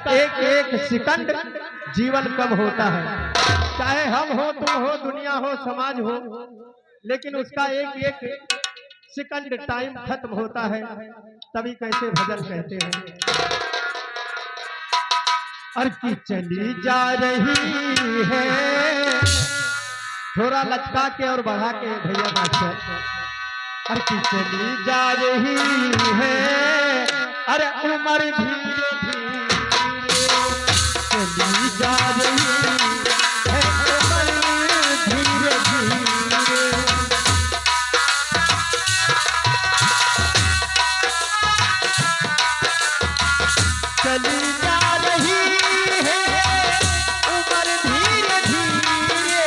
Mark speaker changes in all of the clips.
Speaker 1: एक एक सेकंड जीवन कम होता है। चाहे हम हो, तुम हो, दुनिया हो, समाज हो, लेकिन उसका एक एक सेकंड टाइम खत्म होता है। तभी कैसे भजन कहते हैं, और की चली जा रही है, थोड़ा लचका के और बढ़ा के भैया मास्टर, और की चली जा रही है, अरे उम्र धीरे धीरे चली जा रही है, उम्र धीरे धीरे चली जा रही है, उम्र धीरे धीरे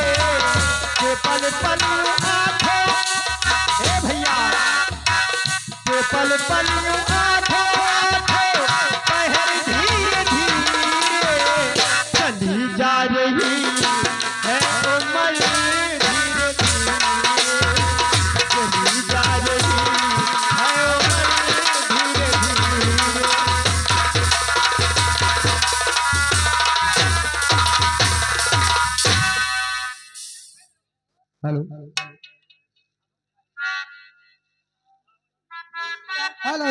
Speaker 1: के पल पल आंखों, ए भैया के पल पल आंखों पहर धीरे धीरे चली जा रही है, उम्र धीरे धीरे चली जा रही है, उम्र धीरे धीरे। हेलो हेलो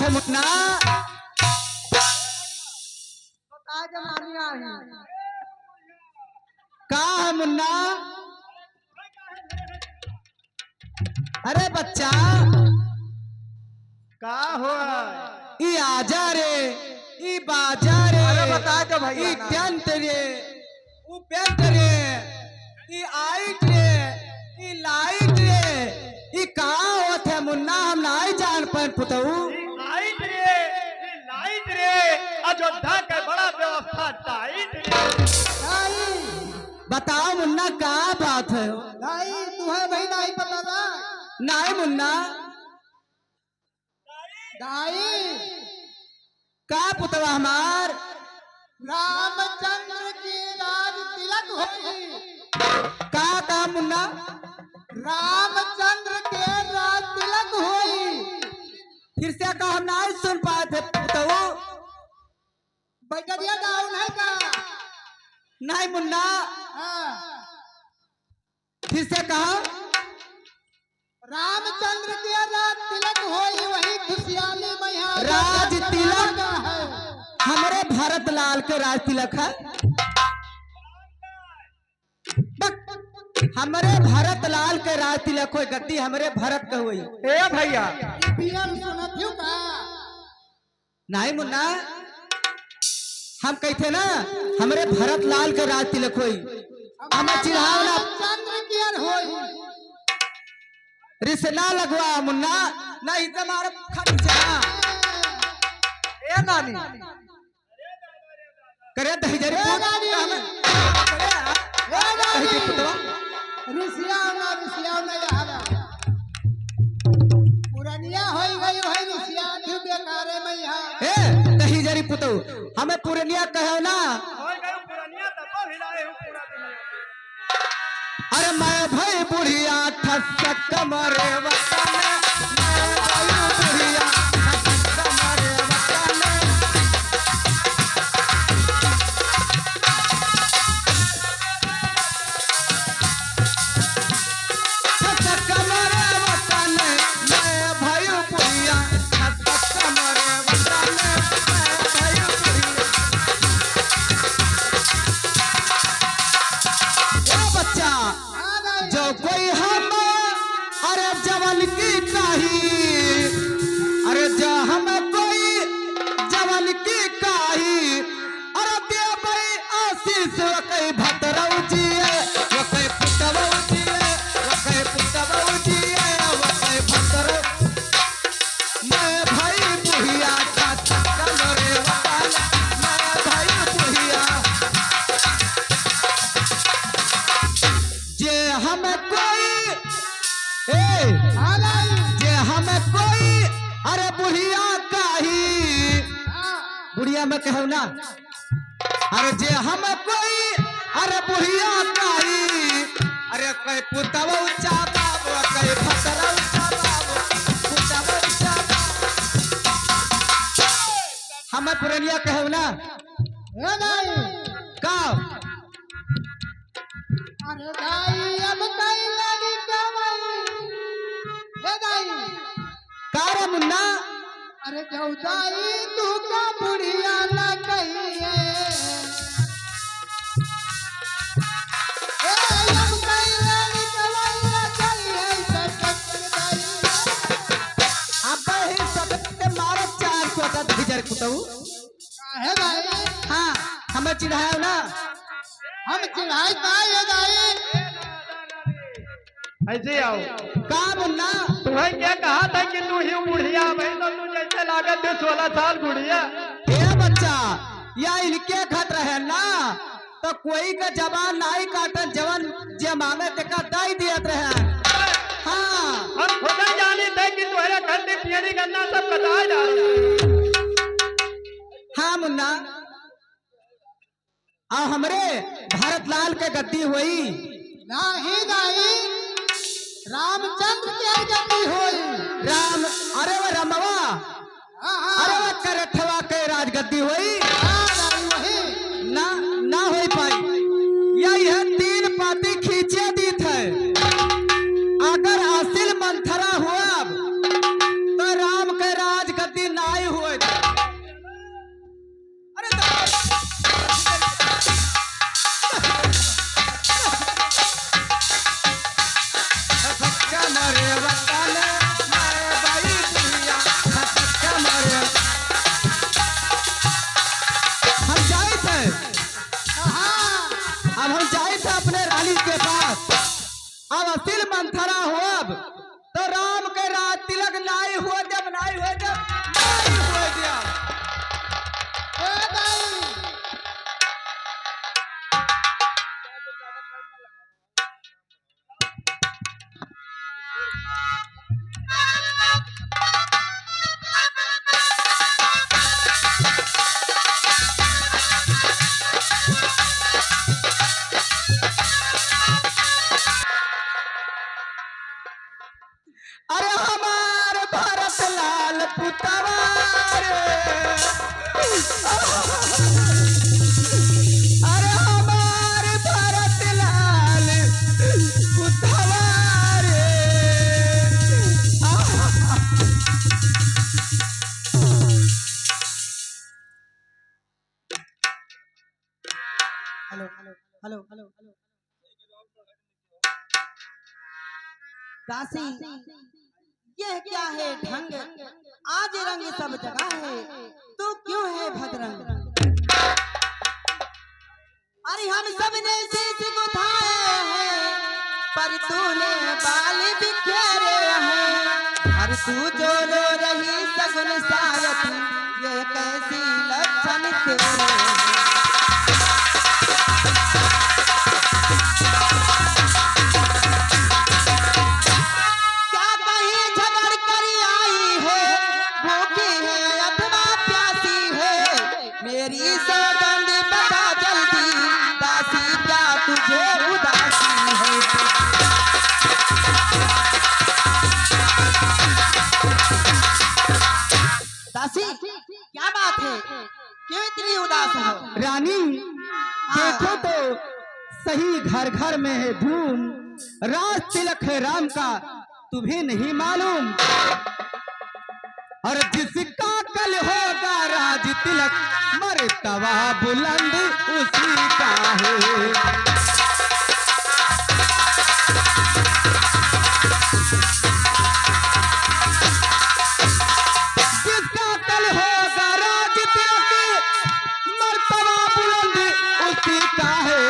Speaker 1: मुन्ना का है मुन्ना? अरे बच्चा
Speaker 2: का हो
Speaker 1: ई आजा रे, ई बाजार
Speaker 2: अरे बता दो भैया
Speaker 1: ई
Speaker 2: ना।
Speaker 1: टेंट रे ऊ पेंट रे ई आइट रे ई लाइट रे ई कहाँ होत है मुन्ना हम नहीं जान पान पुतऊ
Speaker 3: लाइट रे अयोध्या के बड़ा व्यवस्था टाइट रे।
Speaker 1: बताओ मुन्ना क्या बात है
Speaker 2: नहीं तुम्हें भाई नहीं पता ना।
Speaker 1: नहीं मुन्ना
Speaker 2: नहीं
Speaker 1: का पुतवा हमार
Speaker 2: रामचंद्र की राज तिलक होई।
Speaker 1: का मुन्ना
Speaker 2: रामचंद्र के राज तिलक होई।
Speaker 1: फिर से का हम नहीं सुन पाए थे पुतऊ
Speaker 2: बैठिया डाउन है का।
Speaker 1: नहीं मुन्ना
Speaker 2: हाँ।
Speaker 1: फिर से कहा
Speaker 2: रामचंद्र के राज तिलक होई वही खुशहाली में यहाँ
Speaker 1: राज तिलक
Speaker 2: है।
Speaker 1: हमारे भारत लाल के राज तिलक है हमारे भारत लाल के राज तिलक हो गद्दी हमारे भारत का हुई
Speaker 3: ए भैया
Speaker 2: पीएम सुनथियो का।
Speaker 1: नहीं मुन्ना हम कहते ना हमारे भारत लाल के राज तिलक हुई हमें चिढ़ावना
Speaker 2: रामचंद्र की होई।
Speaker 1: रिश्ता लगवा मुन्ना नहीं तो हमारा खट जा
Speaker 2: ए नानी
Speaker 1: करे दही जरे
Speaker 2: ए नानी ए नानी रिसिया ना यार पुरानिया होई गई भाई रिसिया थी बेकारे में यहाँ।
Speaker 1: ए दही जरी पुतो हमें पुरनिया कहो ना
Speaker 3: हो गए पुरानिया तब हिलाए हूं पूरा दिन।
Speaker 1: अरे मैं भाई बुढ़िया ठस कमरे वतन मैं भाई बुढ़िया ठस कमरे वतन ठस कमरे वतन मैं भाई बुढ़िया ठस कमरे वतन मैं भाई बुढ़िया ओ बच्चा जो कोई हम अरे जवन की काही अरे जो हम कोई जवन की काही अरे दे भाई आशीष कई भतरऊ जी वो कई पुतवऊ जी वो कई पुतवऊ जी वो कई भतरऊ मैं भाई बुढ़िया का कमरे वतन मैं भाई बुढ़िया जे हम कोई जे हम कोई अरे बुढ़िया काही बुढ़िया में कहू ना अरे जे हम कोई अरे बुढ़िया काही अरे कोई पुतव ऊंचा बाबू कोई भसर ऊंचा बाबू पुतव ऊंचा हम पुरनिया कहू ना
Speaker 2: ए नहीं
Speaker 1: का
Speaker 2: अरे दाई अब कई लड़ी कमाई। ए दाई
Speaker 1: कार मुन्ना
Speaker 2: अरे जौदाई तू का बुढ़िया न कहिए। ए अब कई लड़ी कमाई कहिए सटक दाई।
Speaker 1: अब ही सबके मारो 400 का भिजर कुतऊ
Speaker 2: काहे दाई
Speaker 1: हाँ हमें चिढ़ाओ ना
Speaker 2: हम चिढ़ाई दाई दाई।
Speaker 3: ऐसे आओ
Speaker 1: का मुन्ना
Speaker 3: तुम्हें क्या कहा था कि तू ही बुढ़िया भाई तो तू जैसे लागत है 16 साल बुढ़िया।
Speaker 1: ए बच्चा या इनके घट रहे ना तो कोई का जवान नहीं काटन जवान जे मांगे ते का दाई दियत रहे हाँ
Speaker 3: हम खुद ही जाने थे कि तुम्हारे घर में पियरी गन्ना सब कटाए जा रहे
Speaker 1: हाँ मुन्ना आ हमरे भारत लाल के गद्दी हुई
Speaker 2: नहीं दाई रामचंद्र की गति होई।
Speaker 1: राम अरे वो रमवा अरे वो करठवा के राजगद्दी हुई
Speaker 2: वही
Speaker 1: ना ना हो पाई यह 3 पाती खींचे दी थे अगर हासिल मंथरा हुआ तो राम के राजगद्दी नाई हुए अरे मरे वतन मैं भाई बुढ़िया मरे
Speaker 2: हेलो हेलो हेलो दासी, यह क्या है ढंग, आज रंग सब जगह है, तू क्यों है भद्रंग। अरे हम सब ने शीश गुथाए हैं, पर तूने बाल बिखेरे हैं। अरे तू जो रो रही सगुन सायत, ये कैसी लक्षण तेरे हैं। क्या कहीं झगड़ कर आई है, भूखी है अथवा प्यासी है, मेरी सौगंध बता जल्दी, दासी क्या तुझे उदासी है। दासी क्या बात है, क्यों इतनी उदास हो।
Speaker 1: रानी देखो तो सही, घर घर में है धूम, राज तिलक है राम का तुम्हें नहीं मालूम। और जिसका कल होगा राज तिलक, मर्तबा बुलंद उसी का है। जिसका कल होगा राज तिलक, मर्तबा बुलंद उसी का है।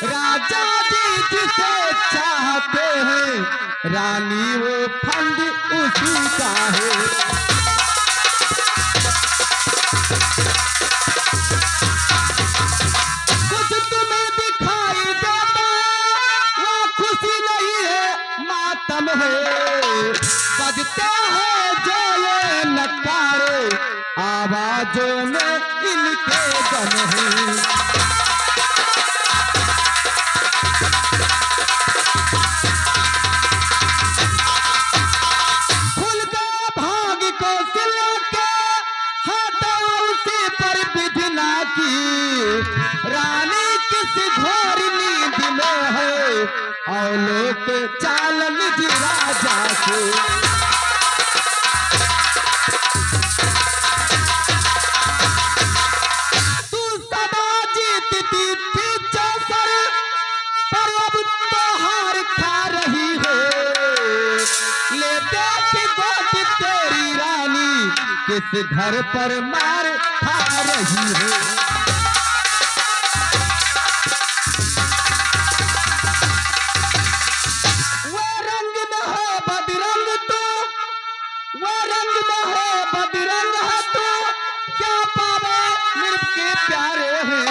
Speaker 1: राजा जी जिसे चाहते हैं, रानी वो फंद उसी का है। कुछ तुम्हें दिखाई देता, वो खुशी नहीं है मातम है। बजते हैं जो ये नकारे, आवाजों में इनके गम है। खुल गए भाग को सिले के, हाथा उसी पर विधना की। रानी किस घोर नींद में है, औलोक चाल निज राजा के। तू सदा जीतती थी चौसर, पर अब तो हार खा रही है। ले देख गोद तेरी रानी, किस घर पर मार खा रही है। वो रंग में है बदरंग तू, वो रंग में है बदरंग है तू, क्या पावे मिर्ग के प्यारे हैं।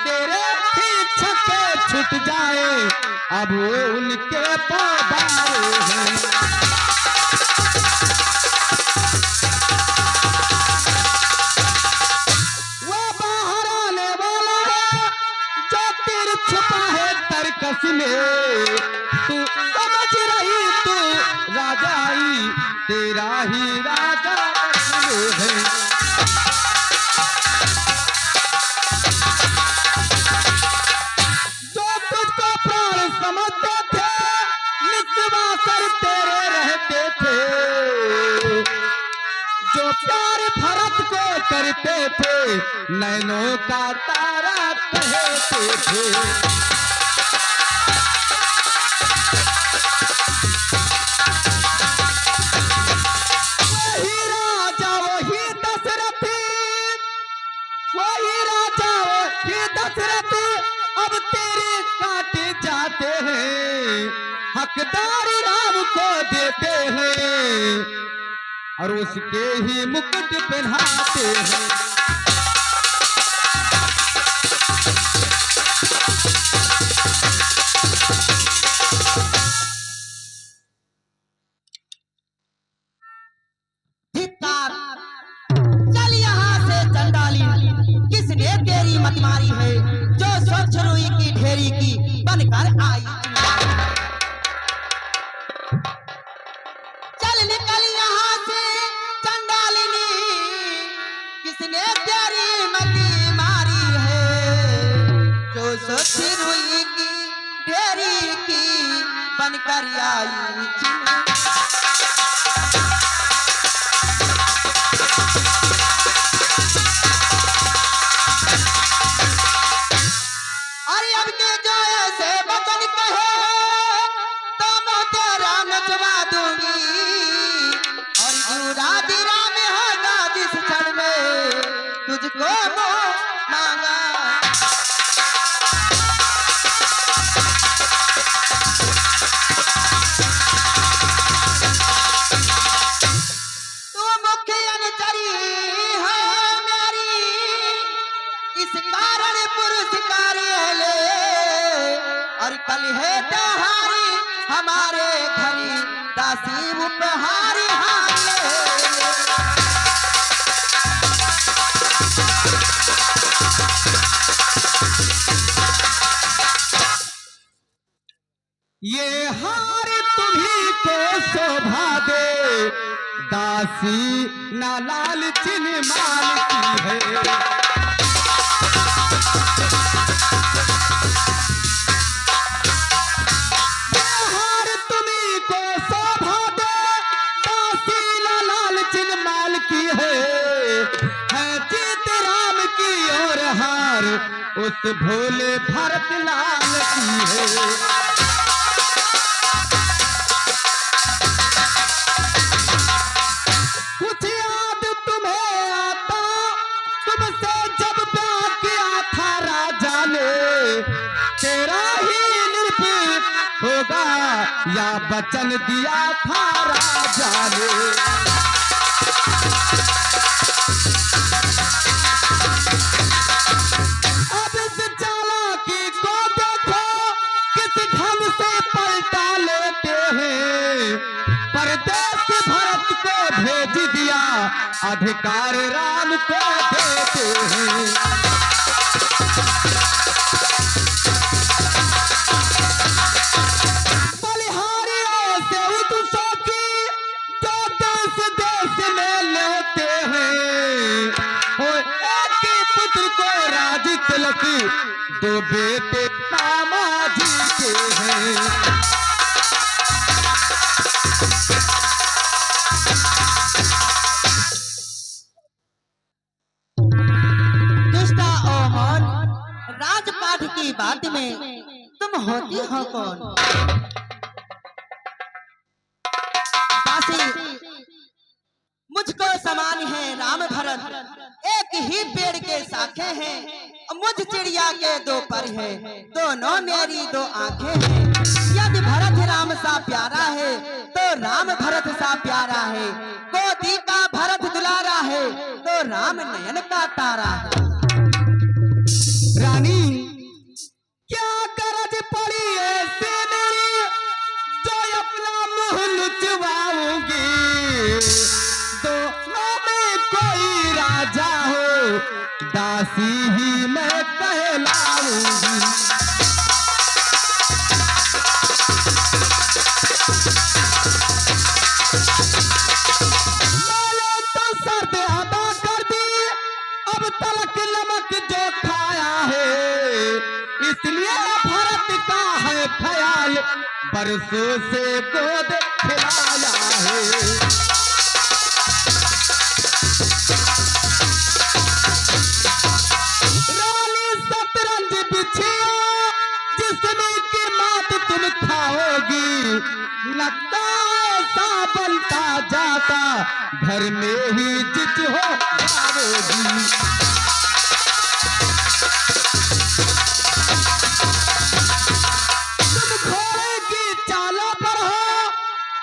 Speaker 1: तेरे ही छक्के छूट जाए, अब वो उनके पौधारे हैं। वो बाहर आने वाला है, जो तीर छुपा है तरकस में। तू समझ रही तू राजाई, तेरा ही राजा है। जो तुझको प्राण समझते थे, निस्वासर तेरे रहते थे। जो प्यार भरत को करते थे, नैनों का तारा कहते थे। वही राजा वही दशरथ, वही राजा वही दशरथ, अब तेरे काटे जाते हैं। हकदार राम को देते हैं, और उसके ही मुकुट पहनाते हैं।
Speaker 2: धिक्कार, चल यहाँ से चंडाली, किसने तेरी मत मारी है, जो स्वच्छ रुई की ढेरी की बनकर आई। चल निकल यहाँ से चंडालिनी, किसने तेरी मत मारी है, जो स्वच्छ रुई की ढेरी की बनकर आई। तुझको मांगा। तू मुख्य अनुचरी है मेरी, इस कारण पुरस्कारी ले, और कल है त्योहारी हमारे घरी दासी उपहारी हाले।
Speaker 1: ये हार तुम्ही को शोभा दे, दासी ना लालचिन माल की है। हार तुम्ही को शोभा दे, दासी ना लालचिन माल की है जीत राम की और हार उस भोले भरत लाल की है। कुछ याद तुम्हें आता, तुमसे जब प्यार किया था राजा ने, तेरा ही निर्भीक होगा या वचन दिया था राजा ने। अब इस चालाकी को देखो, किस ढंग से पलटा लेते हैं। परदेश भरत को भेज दिया, अधिकार राम को देते हैं। बलिहारियों से उत्सव की जो देश देश में लेते हैं, और एक ही पुत्र को राज तिलक, दो बेटे मामा जी के हैं।
Speaker 2: दुष्टा ओहन, राजपाट की बात में तुम होती हो कौन? दासी मुझको समान है राम भरत, एक ही पेड़ के शाखे हैं, मुझ चिड़िया के दो पर है, दोनों मेरी दो आंखें हैं। यदि भरत राम सा प्यारा है तो राम भरत सा प्यारा है, गोदी का भरत दुलारा है तो राम नयन का तारा है।
Speaker 1: रानी क्या गरज पड़ी ऐसे मेरी, जो अपना मुंह लुचवाऊंगी। दोनों में कोई राजा हो, दासी ही मैं कहलाऊंगी। मैंने तो शर्त अदा कर दी, अब तलक नमक जो खाया है, इसलिए भरत का है ख्याल, बरसों से गोद खिलाया है। रानी शतरंज बिछिया, जिसमें की मात तुम खाओगी, लगता ऐसा बनता जाता, घर में ही जित हो जाओगी। तुम घोड़े की चालों पर हो,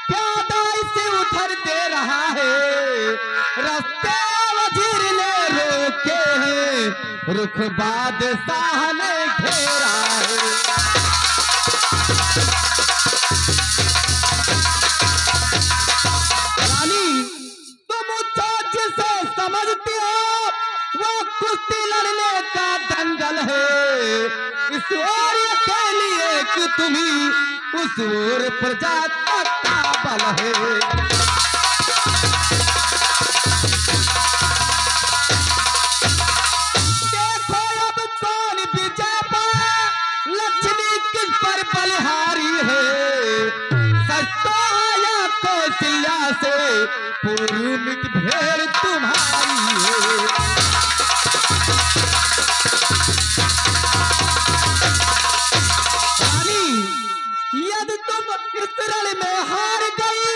Speaker 1: प्यादा इसे उधर दे रहा है, रास्ते वजीर ने रोके हैं, रुख बादशाह ने घेरा है। रानी तुम तो जिसे समझती हो, वो कुश्ती लड़ने का दंगल है। इस ओर अकेली एक तुम्ही, उस ओर प्रजा का बल है। देखो अब कौन विजय पाए, लक्ष्मी किस पर बलिहारी है। सस्ता आया कौशल्या से, पूर्णिक भेड़ तुम्हारी है। रानी यदि तुम इस रण में हार गई,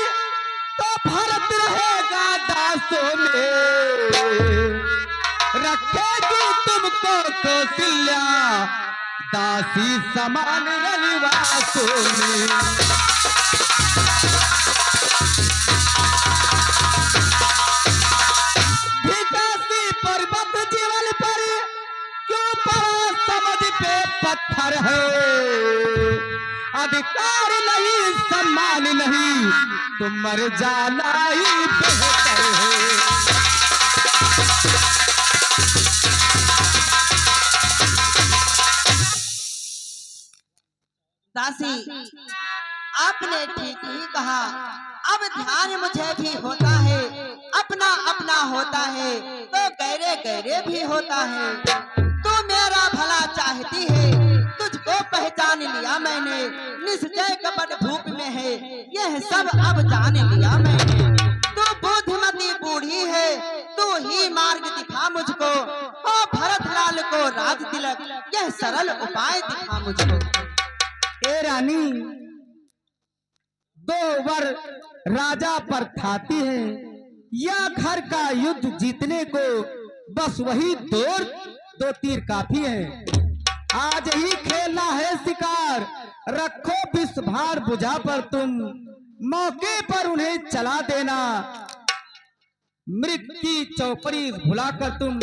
Speaker 1: कौशल्या दासी समान रनिवासों में। विकासी पर्वत जीवन पर क्यों पड़ा समझ पे पत्थर है, अधिकार नहीं सम्मान नहीं तो मर जाना ही बेहतर है।
Speaker 2: दासी, आपने ठीक ही कहा। अब ध्यान मुझे भी होता है, अपना अपना होता है तो गहरे गहरे भी होता है। तू मेरा भला चाहती है, तुझको पहचान लिया मैंने। निश्चय कपट धूप में है, यह सब अब जान लिया मैंने। तू बुद्धिमती बूढ़ी है, तू ही मार्ग दिखा मुझको। ओ भरत लाल को राज तिलक, यह सरल उपाय दिखा मुझको।
Speaker 1: ए रानी, 2 वर राजा पर खाती है, या घर का युद्ध जीतने को बस वही 2 तीर काफी है। आज ही खेलना है शिकार, रखो विष भार बुझा पर तुम, मौके पर उन्हें चला देना। मृग की चौपड़ी भुलाकर तुम।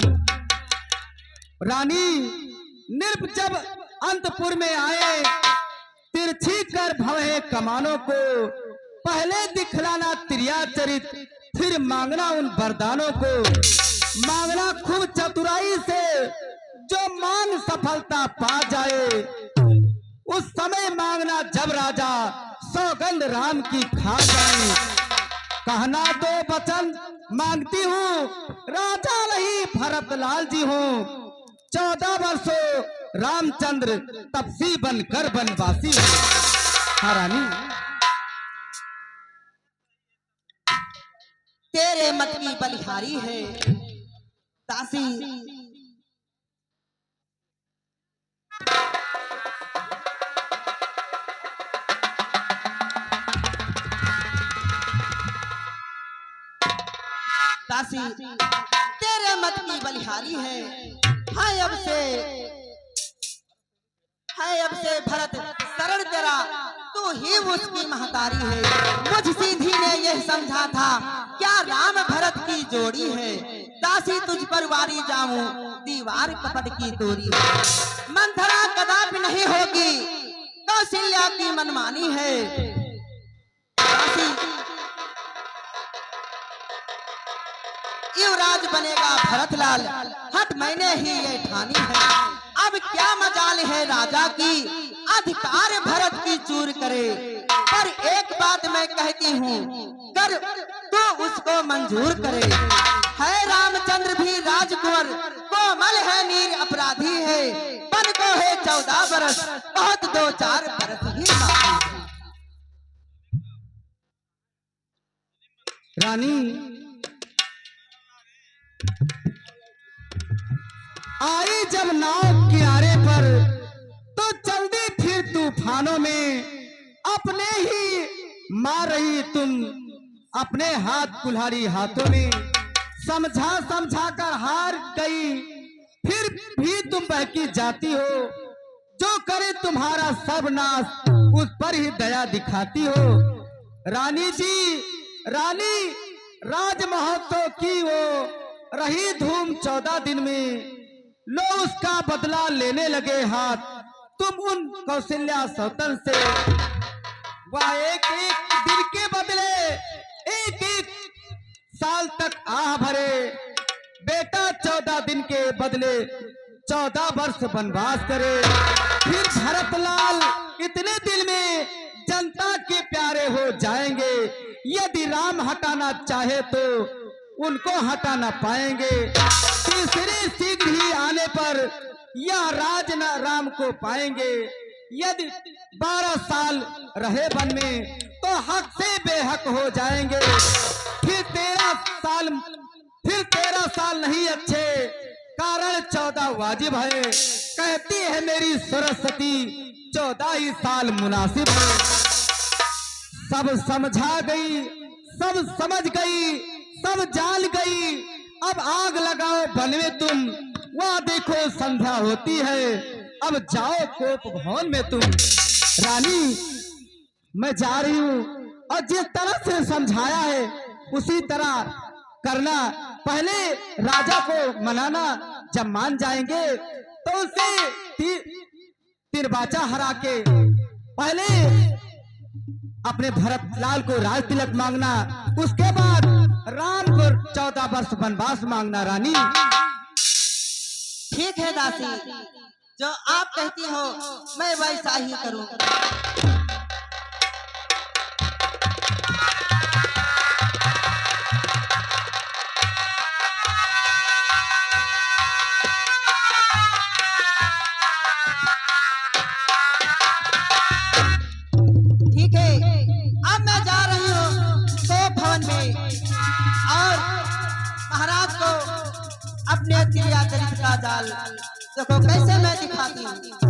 Speaker 1: रानी, नृप जब अंतपुर में आए, तिरछी कर भवे कमानों को, पहले दिखलाना त्रिया चरित, फिर मांगना उन वरदानों को। मांगना खूब चतुराई से, जो मांग सफलता पा जाए। उस समय मांगना जब राजा सौगंध राम की खा जाए। कहना 2 वचन मांगती हूँ, राजा नहीं भरत लाल जी हूँ। 14 वर्षों रामचंद्र तपसी बनकर वनवासी है। हाँ रानी,
Speaker 2: तेरे मत की बलिहारी है दासी। दासी, तेरे मत की बलिहारी है। अब से भरत शरण तेरा, तू ही उसकी महतारी है। मुझ सीधी ने यह समझा था, क्या राम भरत की जोड़ी है। दासी, तुझ पर वारी जाऊं, दीवार कपट की तोरी है। मंथरा कदापि नहीं होगी, कौशल्या की मनमानी है। दासी, युवराज बनेगा भरतलाल, हट मैंने ही ये ठानी है। अब क्या मजाल है राजा की, अधिकार भरत की चूर करे। पर एक बात मैं कहती हूँ, कर तो उसको मंजूर करे। है रामचंद्र भी राजकुंवर, कोमल है नीर अपराधी है। बन को है 14 बरस, बहुत 2-4 बरस ही बाकी है।
Speaker 1: रानी, आई जब नाव किनारे पर, तो चल दी फिर तूफानों में। अपने ही मार रही तुम, अपने हाथ कुल्हाड़ी हाथों में। समझा समझा कर हार गई, फिर भी तुम बहकी जाती हो। जो करे तुम्हारा सर्वनाश, उस पर ही दया दिखाती हो। रानी जी, रानी, राज महोत्सव की वो रही धूम 14 दिन में, लो उसका बदला लेने लगे हाथ तुम उन कौशल्या सौतन से। वह एक एक दिन के बदले एक एक साल तक आह भरे। बेटा 14 दिन के बदले 14 वर्ष वनवास करे। फिर भरतलाल इतने दिन में जनता के प्यारे हो जाएंगे। यदि राम हटाना चाहे तो उनको हटा ना पाएंगे। तीसरे शीघ्र ही आने पर यह राज न राम को पाएंगे। यदि 12 साल रहे वन में तो हक से बेहक हो जाएंगे। फिर 13 साल नहीं अच्छे, कारण 14 वाजिब है। कहती है मेरी सरस्वती 14 ही साल मुनासिब है। सब समझा गई, सब समझ गई, सब जान गई। अब आग लगाओ वन में तुम, वहाँ देखो संध्या होती है, अब जाओ कोप भवन में तुम। रानी मैं जा रही हूँ, और जिस तरह से समझाया है उसी तरह करना। पहले राजा को मनाना, जब मान जाएंगे तो उसे तिरबाचा हरा के पहले अपने भरत लाल को राज तिलक मांगना, उसके बाद राम को 14 वर्ष वनवास मांगना। रानी
Speaker 2: ठीक है दासी, जो आप कहती हो मैं वैसा ही करूं। ठीक है, अब मैं जा रही हूँ तो भवन में, और महाराज को अपने क्रिया चरित्र का जाल देखो कैसे मैं दिखाती हूँ।